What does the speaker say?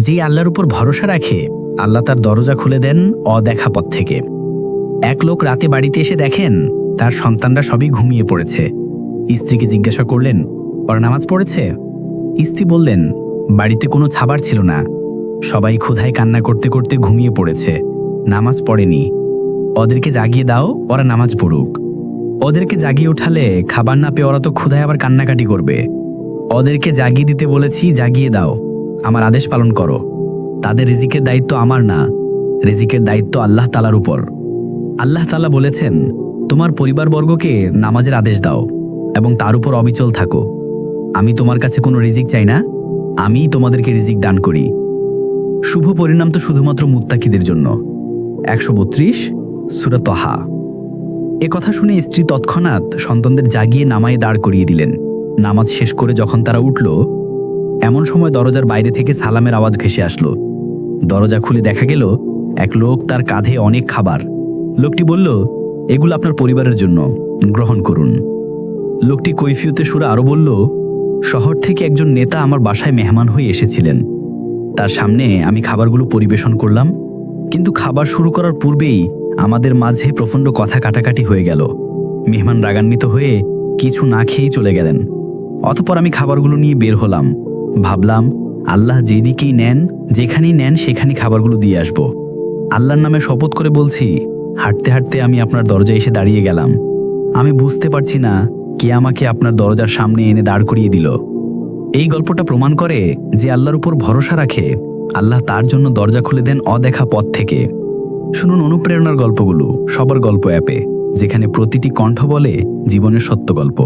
যে আল্লাহর উপর ভরসা রাখে আল্লাহ তার দরজা খুলে দেন অদেখা পথ থেকে। এক লোক রাতে বাড়িতে এসে দেখেন তার সন্তানরা সবই ঘুমিয়ে পড়েছে। স্ত্রীকে জিজ্ঞাসা করলেন, ওরা নামাজ পড়েছে? স্ত্রী বললেন, বাড়িতে কোনো খাবার ছিল না, সবাই ক্ষুধায় কান্না করতে করতে ঘুমিয়ে পড়েছে, নামাজ পড়েনি। ওদেরকে জাগিয়ে দাও, ওরা নামাজ পড়ুক। ওদেরকে জাগিয়ে ওঠালে খাবার না পেয়ে ওরা তো ক্ষুধায় আবার কান্নাকাটি করবে। ওদেরকে জাগিয়ে দিতে বলেছি, জাগিয়ে দাও, আমার আদেশ পালন করো। তাদের রিজিকের দায়িত্ব আমার না, রিজিকের দায়িত্ব আল্লাহ তাআলার উপর। আল্লাহ তাআলা বলেছেন, তোমার পরিবারবর্গকে নামাজের আদেশ দাও এবং তার উপর অবিচল থাকো। আমি তোমার কাছে কোনো রিজিক চাই না, আমিই তোমাদেরকে রিজিক দান করি। শুভ পরিণাম তো শুধুমাত্র মুত্তাকিদের জন্য। 132 সূরা তাহা। এ কথা শুনে স্ত্রী তৎক্ষণাৎ সন্তানদের জাগিয়ে নামায়ে দাঁড় করিয়ে দিলেন। নামাজ শেষ করে যখন তারা উঠল, এমন সময় দরজার বাইরে থেকে সালামের আওয়াজ ভেসে আসলো। দরজা খুলে দেখা গেল এক লোক, তার কাঁধে অনেক খাবার। লোকটি বলল, এগুলো আপনার পরিবারের জন্য, গ্রহণ করুন। লোকটি কৈফিয়তে সুরে আরও বলল, শহর থেকে একজন নেতা আমার বাসায় মেহমান হয়ে এসেছিলেন, তার সামনে আমি খাবারগুলো পরিবেশন করলাম, কিন্তু খাবার শুরু করার পূর্বেই আমাদের মাঝে প্রচণ্ড কথা কাটাকাটি হয়ে গেল। মেহমান রাগান্বিত হয়ে কিছু না খেয়েই চলে গেলেন। অতঃপর আমি খাবারগুলো নিয়ে বের হলাম, ভাবলাম আল্লাহ যেদিকেই নেন, যেখানেই নেন সেখানেই খাবারগুলো দিয়ে আসব। আল্লাহর নামে শপথ করে বলছি, হাঁটতে হাঁটতে আমি আপনার দরজায় এসে দাঁড়িয়ে গেলাম। আমি বুঝতে পারছি না কে আমাকে আপনার দরজার সামনে এনে দাঁড় করিয়ে দিল। এই গল্পটা প্রমাণ করে যে আল্লাহর উপর ভরসা রাখে আল্লাহ তার জন্য দরজা খুলে দেন অদেখা পথ থেকে। শুনুন অনুপ্রেরণার গল্পগুলো সবার গল্প অ্যাপে, যেখানে প্রতিটি কণ্ঠ বলে জীবনের সত্য গল্প।